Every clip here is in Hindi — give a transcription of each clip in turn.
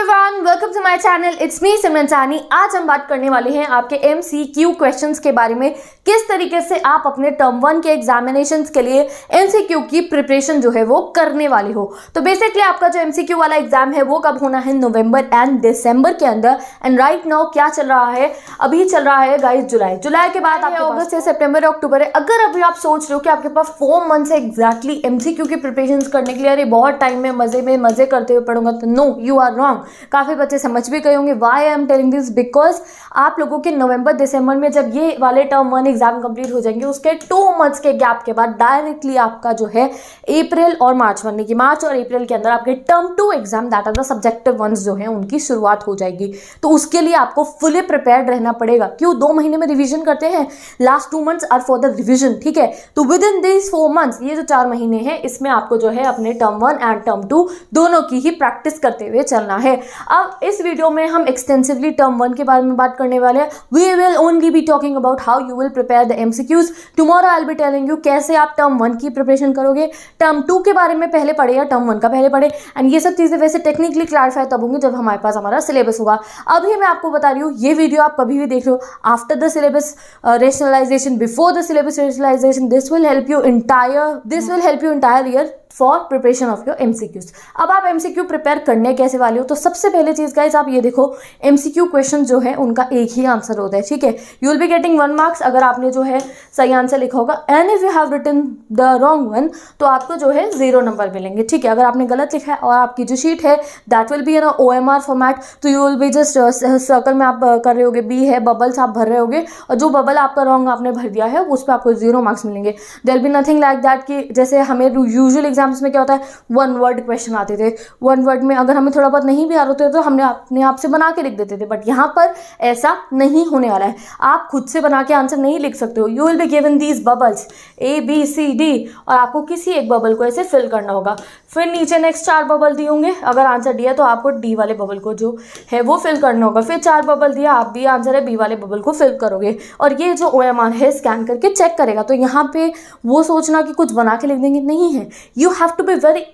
Everyone, welcome to my channel. It's me Simran Sani. आज हम बात करने वाले हैं आपके एमसीक्यू क्वेश्चंस के बारे में, किस तरीके से आप अपने टर्म 1 के एग्जामिनेशंस के लिए एमसीक्यू की प्रिपरेशन जो है वो करने वाले हो। तो बेसिकली आपका जो एमसीक्यू वाला एग्जाम है वो कब होना है, नवंबर एंड दिसंबर के अंदर। एंड राइट नाउ क्या चल रहा है, अभी चल रहा है गाइस जुलाई के बाद आपके अगस्त से सितंबर अक्टूबर है। अगर अभी आप सोच रहे हो कि आपके पास 4 मंथ्स है एग्जैक्टली एमसीक्यू की प्रिपरेशन करने के लिए, अरे बहुत टाइम में मजे करते हुए पढ़ूंगा, तो नो, यू आर रॉन्ग। काफी बच्चे समझ भी गए होंगे why I am telling this, because आप लोगों के नवंबर दिसंबर में जब ये वाले टर्म 1 एग्जाम कंप्लीट हो जाएंगे, उसके 2 मंथ्स के गैप के बाद डायरेक्टली आपका जो है अप्रैल और मार्च बनने की, मार्च और अप्रैल के अंदर आपके term 2 exam that are the subjective ones जो है उनकी शुरुआत हो जाएगी। तो उसके लिए आपको फुली प्रिपेयर्ड रहना पड़ेगा। क्यों? 2 महीने में रिविजन करते हैं, last 2 months are for the revision, ठीक है। तो विद इन दिस 4 मंथ्स, ये जो 4 महीने हैं, इसमें आपको जो है अपने टर्म 1 एंड टर्म 2 दोनों की ही प्रैक्टिस करते हुए चलना है। अब इस वीडियो में हम एक्सटेंसिवली टर्म 1 के बारे में बात करने वाले हैं। We will only be talking about how you will prepare the MCQs. Tomorrow I will be telling you कैसे आप टर्म 1 की प्रिपरेशन करोगे, टर्म 2 के बारे में पहले पढ़े या टर्म 1 का पहले पढ़े। एंड ये सब चीजें वैसे टेक्निकली क्लैरिफाई तब होंगी जब हमारे पास हमारा सिलेबस होगा। अभी मैं आपको बता रही हूँ, ये वीडियो आप कभी भी देख रहे हो after the syllabus rationalisation, before the syllabus rationalisation, this will help you entire year for preparation of your MCQs. अब आप एमसीक्यू प्रिपेयर करने कैसे वाले हो, तो सबसे पहले चीज गाइस आप ये देखो, एमसीक्यू क्वेश्चन जो है उनका एक ही आंसर होता है, ठीक है। You will be getting 1 marks अगर आपने जो है सही आंसर लिखा होगा, and if you have written the wrong one तो आपको जो है 0 नंबर मिलेंगे, ठीक है। अगर आपने गलत लिखा है और आपकी जो शीट है that will be in OMR format, तो you will be just circle में आप कर रहे होगे, बी है, बबल्स आप भर रहे होगे, और जो बबल आपका रॉन्ग आपने भर दिया है उस पर आपको 0 मार्क्स मिलेंगे। There be nothing like that कि जैसे हमें यूजुअल एग्जाम्स में क्या होता है, 1 वर्ड क्वेश्चन आते थे, 1 वर्ड में अगर हमें थोड़ा बहुत नहीं भी आ रहा होता तो हमने अपने आप से बना के लिख देते थे। बट यहाँ पर ऐसा नहीं होने वाला है, आप खुद से बना के आंसर नहीं लिख सकते हो। You will be given these bubbles ABCD, और आपको किसी एक बबल को ऐसे फिल करना होगा। फिर नीचे नेक्स्ट 4 बबल दिए होंगे, अगर आंसर डी है तो आपको डी वाले बबल को जो है वो फिल करना होगा। फिर 4 बबल दिया, आप बी आंसर है, बी वाले बबल को फिल करोगे, और ये जो OMR है स्कैन करके चेक करेगा। तो यहाँ पे वो सोचना कि कुछ बना के लिख देंगे, नहीं है। You have to be very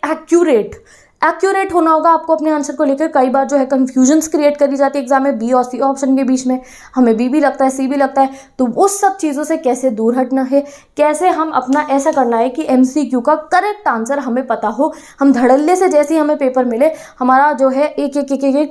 accurate होना होगा आपको अपने आंसर को लेकर। कई बार जो है कंफ्यूजन्स क्रिएट करी जाती है एग्जाम में, बी और सी ऑप्शन के बीच में, हमें बी भी लगता है, सी भी लगता है। तो उस सब चीज़ों से कैसे दूर हटना है, कैसे हम अपना ऐसा करना है कि एमसीक्यू का करेक्ट आंसर हमें पता हो। हम धड़ल्ले से जैसे ही हमें पेपर मिले, हमारा जो है एक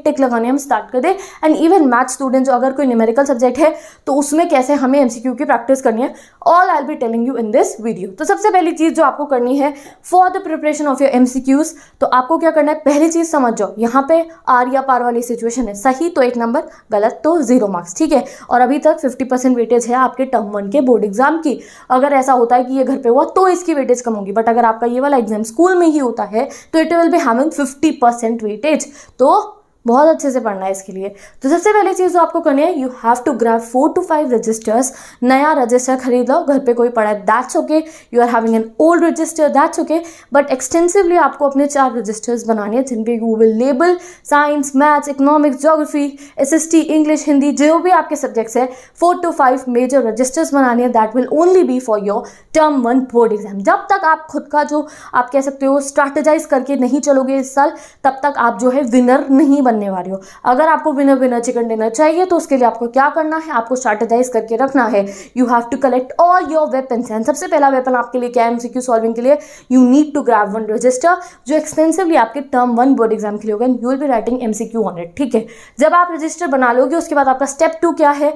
टिक लगाने हम स्टार्ट कर दे। एंड इवन मैथ स्टूडेंट जो अगर कोई न्यूमेरिकल सब्जेक्ट है तो उसमें कैसे हमें एमसीक्यू की प्रैक्टिस करनी है, all I will be telling you in this video. तो सबसे पहली चीज़ जो आपको करनी है for the preparation of your MCQs, तो आपको क्या करना है, पहली चीज समझ जाओ, यहाँ पे आर या पार वाली सिचुएशन है, सही तो 1 नंबर, गलत तो 0 मार्क्स, ठीक है। और अभी तक 50% वेटेज है आपके टर्म 1 के बोर्ड एग्जाम की। अगर ऐसा होता है कि ये घर पे हुआ तो इसकी वेटेज कम होगी, बट अगर आपका ये वाला एग्जाम स्कूल में ही होता है तो it will be having 50% weightage. तो बहुत अच्छे से पढ़ना है इसके लिए। तो सबसे पहली चीज़ जो आपको करनी है, you have to grab 4 to 5 registers. नया रजिस्टर खरीद लो, घर पे कोई पड़ा है, that's okay. You are having an old register, that's okay. But extensively आपको अपने 4 रजिस्टर्स बनाने हैं जिन पे you will label science, maths, economics, geography, SST, English, Hindi, जो भी आपके सब्जेक्ट्स है, 4 to 5 मेजर रजिस्टर्स बनाने हैं। That will only be for your term 1 board exam. जब तक आप खुद का जो आप कह सकते हो स्ट्रैटेजाइज करके नहीं चलोगे इस साल, तब तक आप जो है विनर नहीं बनने वाले हो। अगर आपको विनर चिकन डिनर चाहिए तो उसके लिए आपको क्या करना है, आपको स्ट्रैटेजाइज करके रखना है। You have to collect all your weapons. And सबसे पहला वेपन आपके लिए क्या है एमसीक्यू सॉल्विंग के लिए, you need to grab 1 register जो एक्सटेंसिवली आपके टर्म 1 बोर्ड एग्जाम के लिए होगा। You will be writing MCQ on it, ठीक है। जब आप रजिस्टर बना लोगे उसके बाद आपका स्टेप 2 क्या है,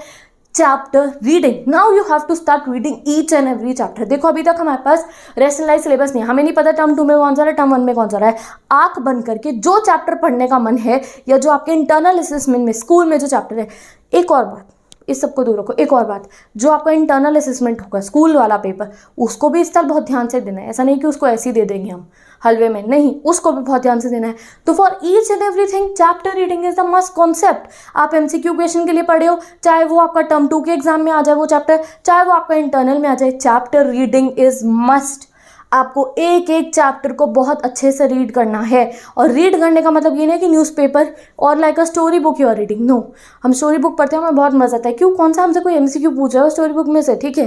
chapter reading. Now you have to start reading each and every chapter. देखो अभी तक हमारे पास रेशनलाइज सिलेबस नहीं है, हमें नहीं पता टर्म 2 में कौन सा रहा है, टर्म 1 में कौन सा रहा है। आंख बंद करके जो चैप्टर पढ़ने का मन है, या जो आपके इंटरनल असेसमेंट में स्कूल में जो चैप्टर है, एक और बात, इस सबको दूर रखो, एक और बात, जो आपका इंटरनल असेसमेंट होगा स्कूल वाला पेपर, उसको भी इस साल बहुत ध्यान से देना है। ऐसा नहीं कि उसको ऐसे ही दे देंगे हम हलवे में, नहीं, उसको भी बहुत ध्यान से देना है। तो for each and everything chapter reading is the must concept. आप एमसीक्यू क्वेश्चन के लिए पढ़े हो, चाहे वो आपका टर्म 2 के एग्जाम में आ जाए वो चैप्टर, चाहे वो आपका इंटरनल में आ जाए, चैप्टर रीडिंग इज मस्ट। आपको एक एक चैप्टर को बहुत अच्छे से रीड करना है। और रीड करने का मतलब ये नहीं कि न्यूज़पेपर और like a story book you are reading, no. हम स्टोरी बुक पढ़ते हैं, हमें बहुत मजा आता है, क्यों, कौन सा हमसे कोई एमसीक्यू पूछ रहा है स्टोरी बुक में से, ठीक है,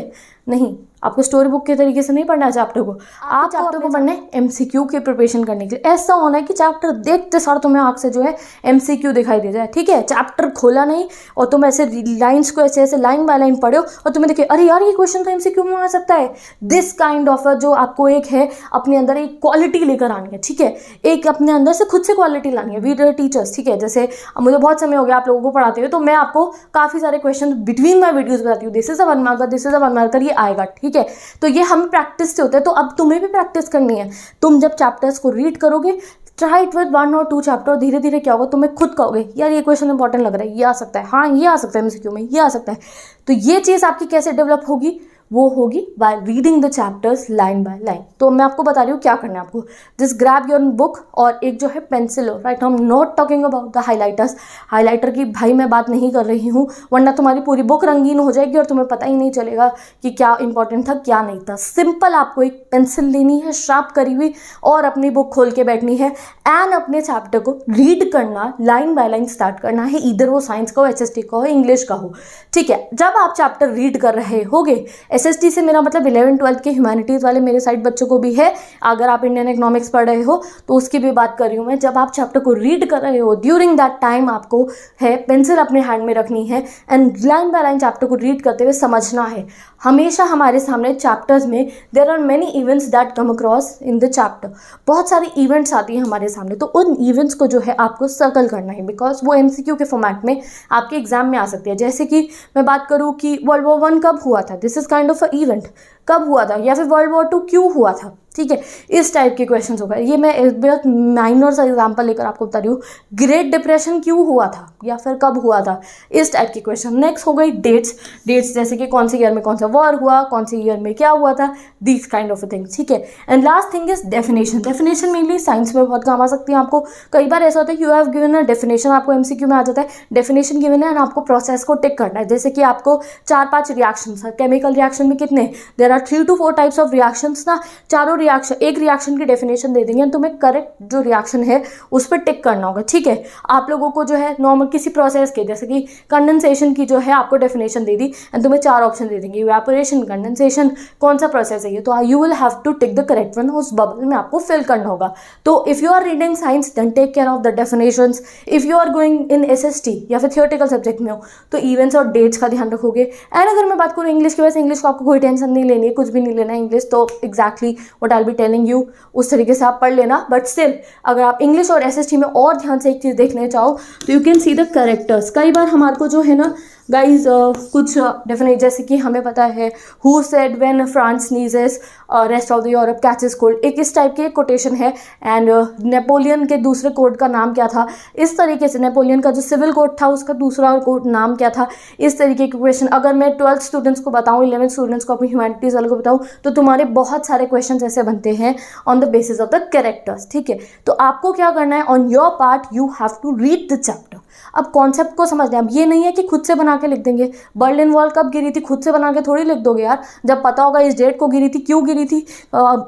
नहीं, आपको स्टोरी बुक के तरीके से नहीं पढ़ना है चैप्टर को, आप चैप्टर को पढ़ना है एमसीक्यू की प्रिपरेशन करने के लिए। ऐसा होना है कि चैप्टर देखते सार तुम्हें आँख से जो है एमसीक्यू दिखाई दे जाए, ठीक है। चैप्टर खोला नहीं और तुम ऐसे लाइन्स को ऐसे ऐसे लाइन बाय लाइन पढ़ो और तुम्हें देखिए अरे यार ये क्वेश्चन तो एमसीक्यू में आ सकता है। दिस काइंड ऑफ जो आपको एक है अपने अंदर एक क्वालिटी लेकर आनी है, ठीक है, एक अपने अंदर से खुद से क्वालिटी लानी है। वी टीचर्स, ठीक है, जैसे मुझे बहुत समय हो गया आप लोगों को पढ़ाते हुए, तो मैं आपको काफ़ी सारे क्वेश्चन बिटवीन माई वीडियोज़ बताती हूँ, this is a 1 marker, this is a 1 marker, ये आएगा, ठीक है। तो ये हम प्रैक्टिस से होते हैं, तो अब तुम्हें भी प्रैक्टिस करनी है। तुम जब चैप्टर्स को रीड करोगे, ट्राई इट विद 1 और 2 चैप्टर, धीरे धीरे क्या होगा तुम्हें खुद कहोगे यार ये क्वेश्चन इंपॉर्टेंट लग रहा है, ये आ सकता है, हाँ ये आ सकता है एमसीक्यू में, ये आ सकता है। तो ये चीज़ आपकी कैसे डेवलप होगी, वो होगी by reading the chapters line by line. तो मैं आपको बता रही हूँ क्या करना है आपको। जस्ट ग्रैब योर बुक और एक जो है pencil low, right. I am not talking about the highlighters, highlighter की भाई मैं बात नहीं कर रही हूँ, वरना तुम्हारी पूरी बुक रंगीन हो जाएगी और तुम्हें पता ही नहीं चलेगा कि क्या इंपॉर्टेंट था क्या नहीं था। सिंपल आपको एक पेंसिल लेनी है शार्प करी हुई और अपनी बुक खोल के बैठनी है एंड अपने चैप्टर को रीड करना, लाइन बाय लाइन स्टार्ट करना है, इधर वो साइंस का हो, एसएसटी का हो, इंग्लिश का हो, ठीक है। जब आप चैप्टर रीड कर रहे होगे, एसएसटी से मेरा मतलब 11th-12th के ह्यूमैनिटीज़ वाले मेरे साइड बच्चों को भी है, अगर आप इंडियन इकोनॉमिक्स पढ़ रहे हो तो उसकी भी बात कर रही हूँ मैं। जब आप चैप्टर को रीड कर रहे हो, ड्यूरिंग दैट टाइम आपको है पेंसिल अपने हैंड में रखनी है and line by line chapter को रीड करते हुए समझना है। हमेशा हमारे सामने चैप्टर्स में there are many events that come across in the chapter, बहुत सारी इवेंट्स आती हैं हमारे सामने, तो उन इवेंट्स को जो है आपको सर्कल करना है, बिकॉज वो एमसीक्यू के फॉर्मेट में आपके एग्जाम में आ सकती है। जैसे कि मैं बात करूँ कि वर्ल्ड वॉर 1 कब हुआ था, this is kind of a event, कब हुआ था, या फिर वर्ल्ड वॉर 2 क्यों हुआ था, ठीक है। इस टाइप के क्वेश्चन हो गए। ये मैं एक बहुत माइनर सा एग्जाम्पल लेकर आपको बता रही हूँ, ग्रेट डिप्रेशन क्यों हुआ था या फिर कब हुआ था, इस टाइप के क्वेश्चन। नेक्स्ट हो गई डेट्स, डेट्स जैसे कि कौन से ईयर में कौन सा वॉर हुआ, कौन से ईयर में क्या हुआ था, दिस काइंड ऑफ थिंग्स, ठीक है। And last thing is definition. Definition mainly science में बहुत काम आ सकती है आपको। कई बार ऐसा होता है you have given a definition, आपको एमसीक्यू में आ जाता है डेफिनेशन गिवन है एंड आपको प्रोसेस को टिक करना है। जैसे कि आपको 4-5 रिएक्शन, केमिकल रिएक्शन में कितने, there are 3 to 4 types of reactions ना, चारों रिएक्शन एक रिएक्शन की डेफिनेशन दे देंगे, तुम्हें करेक्ट जो रिएक्शन है उस पर टिक करना होगा, ठीक है। आप लोगों को जो है नॉर्मल किसी प्रोसेस के, जैसे कि कंडेंसेशन की जो है आपको डेफिनेशन दे दी एंड तुम्हें 4 ऑप्शन दे देंगे, इवेपोरेशन, कंडेंसेशन, कौन सा प्रोसेस है ये, तो you will have to tick the correct one, उस बबल में आपको फिल करना होगा। तो if you are reading science then take care of the definitions. If you are going in SST या फिर थियोरेटिकल सब्जेक्ट में हो तो इवेंट्स और डेट्स का ध्यान रखोगे। एंड अगर मैं बात करूँ इंग्लिश की, वैसे इंग्लिश को आपको कोई टेंशन नहीं लेनी है, कुछ भी नहीं लेना है इंग्लिश, तो exactly what I will be telling you उस तरीके से आप पढ़ लेना। बट स्टिल अगर आप इंग्लिश और एसएसटी में और ध्यान से एक चीज़ देखने चाहो तो you can see the characters. कई बार हमारे को जो है ना गाइज कुछ डेफिनेट, जैसे कि हमें पता है who said when France sneezes rest of the Europe catches cold, एक इस टाइप के कोटेशन है। एंड नेपोलियन के दूसरे कोड का नाम क्या था, इस तरीके से नेपोलियन का जो सिविल कोड था उसका दूसरा कोड नाम क्या था, इस तरीके के क्वेश्चन अगर मैं 12th स्टूडेंट्स को बताऊँ, 11th स्टूडेंट्स को, अपनी ह्यूमैनिटीज़ वालों को बताऊँ, तो तुम्हारे बहुत सारे क्वेश्चन ऐसे बनते हैं on the basis of the characters, ठीक है। तो आपको क्या करना है, on your part you have to read the chapter. अब कॉन्सेप्ट को समझना है। अब ये नहीं है कि खुद से बना के लिख देंगे, बर्लिन वॉल कब गिरी थी, खुद से बना के थोड़ी लिख दोगे यार। जब पता होगा इस डेट को गिरी थी, क्यों गिरी थी,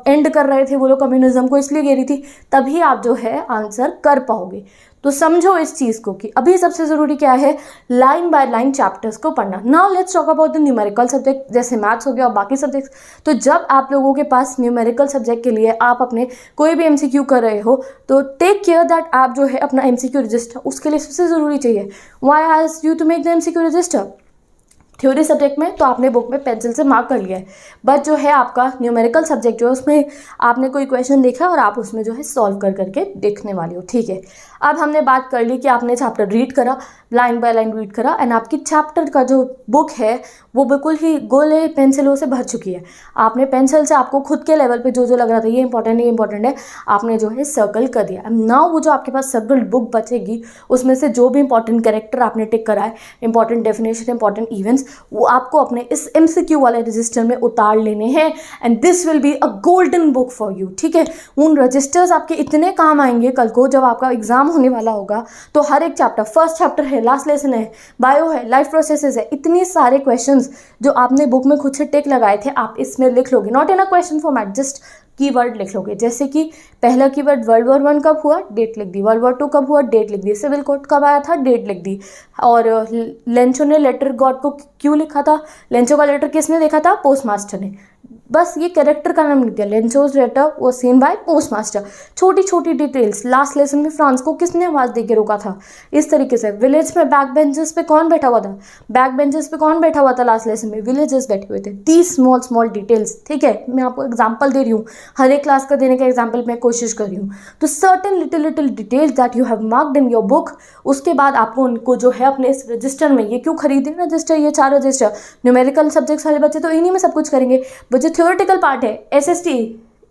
एंड कर रहे थे वो लोग कम्युनिज्म को, इसलिए गिरी थी, तभी आप जो है आंसर कर पाओगे। तो समझो इस चीज़ को कि अभी सबसे ज़रूरी क्या है, लाइन बाय लाइन चैप्टर्स को पढ़ना। Now let's talk about the numerical subject, जैसे मैथ्स हो गया और बाकी सब्जेक्ट्स। तो जब आप लोगों के पास न्यूमेरिकल सब्जेक्ट के लिए आप अपने कोई भी एमसीक्यू कर रहे हो तो टेक केयर दैट आप जो है अपना एमसीक्यू रजिस्टर, उसके लिए सबसे ज़रूरी चाहिए, why asked you to make the MCQ register. Theory subject में तो आपने बुक में पेंसिल से मार्क कर लिया है, बट जो है आपका न्यूमेरिकल सब्जेक्ट जो है उसमें आपने कोई क्वेश्चन देखा और आप उसमें जो है सॉल्व कर करके देखने वाली हो, ठीक है। अब हमने बात कर ली कि आपने चैप्टर रीड करा, लाइन बाय लाइन रीड करा, एंड आपकी चैप्टर का जो बुक है वो बिल्कुल ही गोले पेंसिलों से भर चुकी है। आपने पेंसिल से आपको खुद के लेवल पे जो जो लग रहा था ये इंपॉर्टेंट है, आपने जो है सर्कल कर दिया। अब नाउ वो जो आपके पास सर्कल बुक बचेगी उसमें से जो भी इंपॉर्टेंट कैरेक्टर आपने टिक करा है, इंपॉर्टेंट डेफिनेशन, इंपॉर्टेंट इवेंट्स, वो आपको अपने इस एमसीक्यू वाले रजिस्टर में उतार लेने हैं and this will be a golden book for you, ठीक है। उन रजिस्टर्स आपके इतने काम आएंगे कल को जब आपका एग्जाम होने वाला होगा। तो हर एक चैप्टर, फर्स्ट चैप्टर है, लास्ट लेसन है, बायो है, लाइफ प्रोसेसेस है, इतने सारे क्वेश्चंस जो आपने बुक में खुद से टिक लगाए थे आप इसमें लिख लोगे, not in a question format, just keyword लिख लोगे। जैसे कि पहला कीवर्ड वर्ल्ड वॉर 1 कब हुआ, डेट लिख दी। वर्ल्ड वॉर 2 कब हुआ, डेट लिख दी। सिविल कोड कब आया था, डेट लिख दी। और लेंचो ने लेटर गॉड को क्यों लिखा था, लेंचो का लेटर किसने देखा था, पोस्टमास्टर ने। बस ये कैरेक्टर का नाम लिख दिया, लेंचोज लेटर वो सीन बाय पोस्टमास्टर। छोटी छोटी डिटेल्स, लास्ट लेसन में फ्रांस को किसने आवाज़ दे के रोका था, इस तरीके से। विलेज में बैक बेंचेस पे कौन बैठा हुआ था, बैक बेंचेस पे कौन बैठा हुआ था लास्ट लेसन में, विलेजर्स बैठे हुए थे। 30 स्मॉल स्मॉल डिटेल्स, ठीक है। मैं आपको एग्जाम्पल दे रही हूँ, हर एक क्लास का देने का एग्जाम्पल मैं कोशिश कर रही हूँ। तो certain little little details that you have marked in your book, उसके बाद आपको उनको जो है अपने इस रजिस्टर में, ये क्यों खरीदे रजिस्टर, ये 4 रजिस्टर, न्यूमेरिकल सब्जेक्ट्स वाले बच्चे तो इन्हीं में सब कुछ करेंगे। बच्चे थ्योरेटिकल पार्ट है, SST,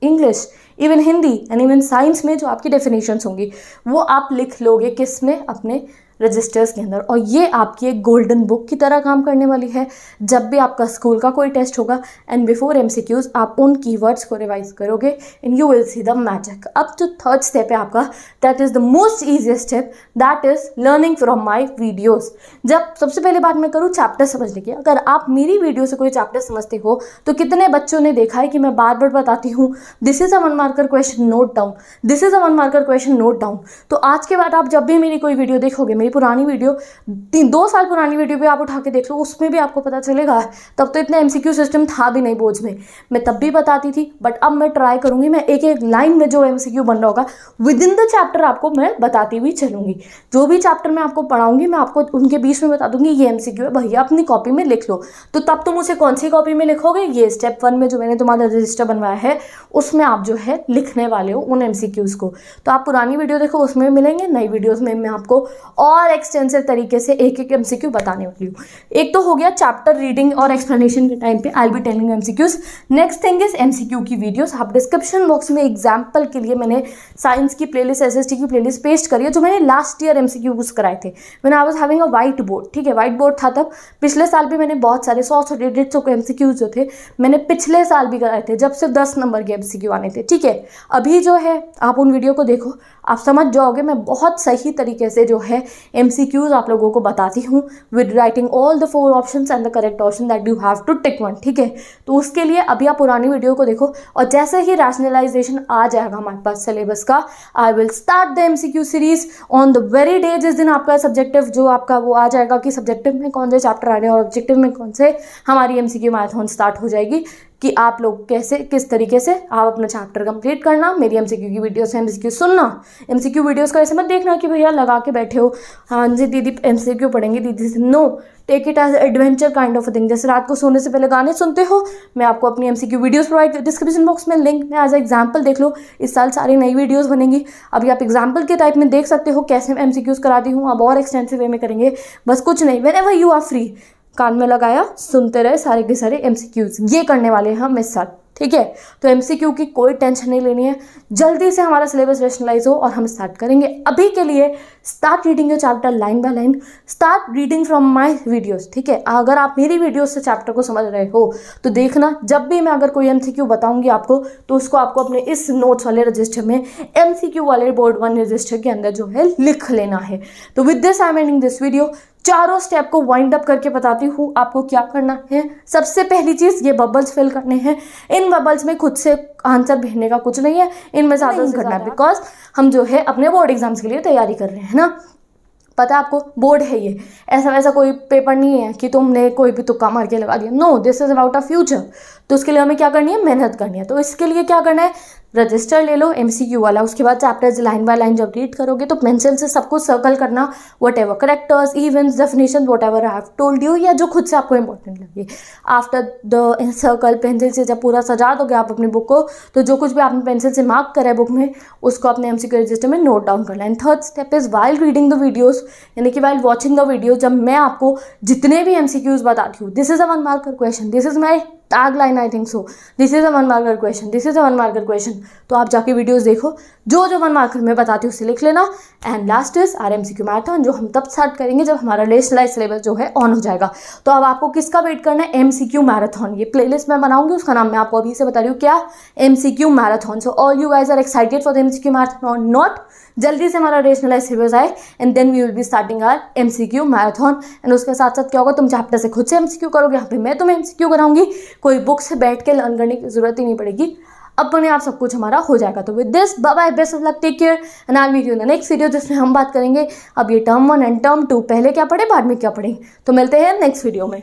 English, even Hindi and even science में जो आपकी डेफिनेशंस होंगी वो आप लिख लोगे किस में, अपने रजिस्टर्स के अंदर। और ये आपकी एक गोल्डन बुक की तरह काम करने वाली है। जब भी आपका स्कूल का कोई टेस्ट होगा एंड बिफोर एमसीक्यूज आप उन कीवर्ड्स को रिवाइज करोगे and you will see the magic. अब जो थर्ड स्टेप है आपका, that is the most easiest step, that is learning from my videos. जब सबसे पहले बात मैं करूँ चैप्टर समझने की, अगर आप मेरी वीडियो से कोई चैप्टर समझते हो तो कितने बच्चों ने देखा है कि मैं बार बार बताती हूँ this is a 1 marker question note down, this is a 1 marker question note down. तो आज के बाद आप जब भी मेरी कोई वीडियो देखोगे, मेरी पुरानी वीडियो 2 साल पुरानी वीडियो भी आप उठा के देख लो, उसमें भी आपको पता चलेगा। तब तो इतना एमसीक्यू सिस्टम था भी नहीं बोर्ड्स में, मैं तब भी बताती थी, बट अब मैं ट्राई करूंगी, मैं एक एक लाइन में जो एमसीक्यू बन रहा होगा विद इन द चैप्टर आपको मैं बताती हुई चलूंगी। जो भी चैप्टर मैं आपको पढ़ाऊंगी मैं आपको उनके बीच में बता दूंगी ये एमसीक्यू है, भैया अपनी कॉपी में लिख लो। तो तब तुम उसे कौन सी कॉपी में लिखोगे, ये स्टेप 1 में जो मैंने तुम्हारा रजिस्टर बनवाया है उसमें आप जो है लिखने वाले हो उन एमसीक्यूज को। तो आप पुरानी वीडियो देखो, उसमें मिलेंगे, नई वीडियोस में मैं आपको और एक्सटेंसिव तरीके से एक एक एमसीक्यू बताने वाली हूँ। एक तो हो गया चैप्टर रीडिंग और एक्सप्लेनेशन के टाइम पे आई will be telling MCQs. Next thing is MCQ की वीडियोस। आप डिस्क्रिप्शन बॉक्स में एग्जाम्पल के लिए मैंने साइंस की प्लेलिस्ट, एसएसटी की प्लेलिस्ट पेस्ट करी है जो मैंने लास्ट ईयर एमसीक्यूज कराए थे when I was having a white board. ठीक है, व्हाइट बोर्ड था तब। पिछले साल भी मैंने बहुत सारे 100 150 एमसीक्यूज जो थे मैंने पिछले साल भी कराए थे, जब सिर्फ 10 नंबर के एमसीक्यू आने थे। ठीक है, अभी जो है आप उन वीडियो को देखो, आप समझ जाओगे मैं बहुत सही तरीके से जो है एमसीक्यूज आप लोगों को बताती हूँ with writing all the 4 options and the correct option that you have to tick one. ठीक है, तो उसके लिए अभी आप पुरानी वीडियो को देखो और जैसे ही रैशनलाइजेशन आ जाएगा हमारे पास सिलेबस का, I will start the MCQ series on the very day जिस दिन आपका सब्जेक्टिव जो आपका वो आ जाएगा कि सब्जेक्टिव में कौन से चैप्टर आ रहे हैं और ऑब्जेक्टिव में कौन से, हमारी एमसीक्यू मैराथन स्टार्ट हो जाएगी कि आप लोग कैसे किस तरीके से आप अपना चैप्टर कंप्लीट करना। मेरी एमसीक्यू की वीडियोस है, एमसीक्यू सुनना, एमसीक्यू वीडियोस का ऐसे मत देखना कि भैया लगा के बैठे हो, हाँ जी दीदी एमसीक्यू पढ़ेंगे दीदी से, no, take it as adventure kind of thing. जैसे रात को सोने से पहले गाने सुनते हो, मैं आपको अपनी MCQ videos provide, description box में लिंक में एज एग्जाम्पल देख लो। इस साल सारी नई वीडियोस बनेंगी, अभी आप एग्जाम्पल के टाइप में देख सकते हो कैसे मैं एमसीक्यूज कराती हूँ। अब और एक्सटेंसिव वे में करेंगे, बस कुछ नहीं, व्हेनेवर यू आर फ्री कान में लगाया सुनते रहे सारे के सारे एमसीक्यूज, ये करने वाले हैं हम इस साल। ठीक है, तो एमसीक्यू की कोई टेंशन नहीं लेनी है, जल्दी से हमारा सिलेबस रैशनलाइज हो और हम स्टार्ट करेंगे। अभी के लिए start reading your chapter line by line, start reading from my videos. ठीक है, अगर आप मेरी वीडियोस से चैप्टर को समझ रहे हो तो देखना, जब भी मैं अगर कोई एमसीक्यू बताऊंगी आपको तो उसको आपको अपने इस नोट्स वाले रजिस्टर में एमसीक्यू वाले बोर्ड 1 रजिस्टर के अंदर जो है लिख लेना है। तो with this I am ending this video. चारों स्टेप को वाइंड अप करके बताती हूँ आपको क्या करना है। सबसे पहली चीज ये बबल्स फिल करने हैं। इन बबल्स में खुद से आंसर भेजने का कुछ नहीं है, इनमें ज्यादा घटना है, बिकॉज हम जो है अपने बोर्ड एग्जाम्स के लिए तैयारी कर रहे हैं ना। पता है आपको, बोर्ड है ये, ऐसा वैसा कोई पेपर नहीं है कि तुमने कोई भी तुक्का मार के लगा दिया। No, this is about a future. तो उसके लिए हमें क्या करनी है, मेहनत करनी है। तो इसके लिए क्या करना है, रजिस्टर ले लो एमसीक्यू वाला, उसके बाद चैप्टर्स लाइन बाय लाइन जब रीड करोगे तो पेंसिल से सबको सर्कल करना, what ever characters, events, definition, what ever I have told you, या जो खुद से आपको इंपॉर्टेंट लगे। आफ्टर द सर्कल पेंसिल से जब पूरा सजा दोगे आप अपनी बुक को, तो जो कुछ भी आपने पेंसिल से मार्क करा है बुक में उसको अपने एमसीक्यू रजिस्टर में नोट डाउन करना है। And third step is while reading the videos, यानी कि वाइल वॉचिंग द वीडियो, जब मैं आपको जितने भी एमसीक्यूज बताती हूँ, this is a 1 marker question, this is my tagline, I think so, this is a 1 marker question, this is a 1 marker question. तो आप जाके वीडियोस देखो, जो जो 1 मार्कर में बताती हूँ उसे लिख लेना। And last is our MCQ marathon, जो हम तब स्टार्ट करेंगे जब हमारा रैशनलाइज्ड सिलेबस जो है ऑन हो जाएगा। तो अब आपको किसका वेट करना है, एमसीक्यू मैराथन। ये प्लेलिस्ट मैं बनाऊंगी, उसका नाम मैं आपको अभी से बता रही हूँ, क्या, MCQ marathon. So all you guys are excited for the MCQ marathon और नॉट? जल्दी से हमारा रैशनलाइज्ड सिलेबस आए and then we will be starting our MCQ marathon. And उसके साथ साथ क्या होगा, तुम चैप्टर से खुद से एमसीक्यू करोगे, यहाँ पे मैं तुम्हें एमसीक्यू कराऊंगी, कोई बुक से बैठ के लर्न करने की जरूरत ही नहीं पड़ेगी। अपने आप सब कुछ हमारा हो जाएगा। तो with this bye bye, best of luck, take care and I will meet you in the next video, जिसमें हम बात करेंगे अब ये टर्म 1 एंड टर्म 2 पहले क्या पढ़े बाद में क्या पढ़े। तो मिलते हैं नेक्स्ट वीडियो में।